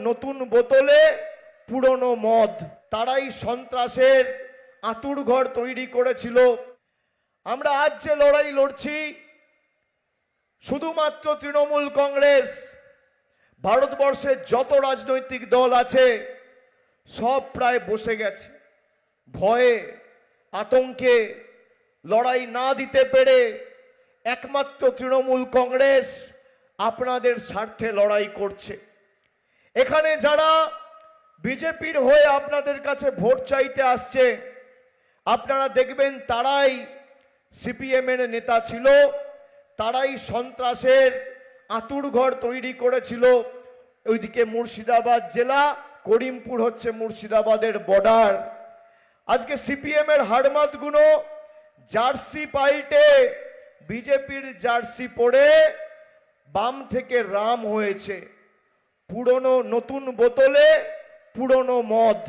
নতুন বোতলে পুরনো মদ। তারাই সন্ত্রাসের আঁতুড়ঘর তৈরি করেছিল। আমরা আজ যে লড়াই লড়ছি, শুধুমাত্র তৃণমূল কংগ্রেস, ভারতবর্ষের যত রাজনৈতিক দল আছে সব প্রায় বসে গেছে। ভয়ে আতঙ্কে লড়াই না দিতে পেরে একমাত্র তৃণমূল কংগ্রেস আপনাদের স্বার্থে লড়াই করছে। এখানে যারা বিজেপির হয়ে আপনাদের কাছে ভোট চাইতে আসছে, আপনারা দেখবেন তারাই সিপিএমের নেতা ছিল, তারাই সন্ত্রাসের আঁতুড়ঘর তৈরি করেছিল। ওইদিকে মুর্শিদাবাদ জেলা, করিমপুর হচ্ছে মুর্শিদাবাদের বর্ডার। আজকে সিপিএমের হাড়মাতগুলো জার্সি পাল্টে বিজেপির জার্সি পরে বাম থেকে রাম হয়েছে। পুরনো নতুন বোতলে পুরনো মদ।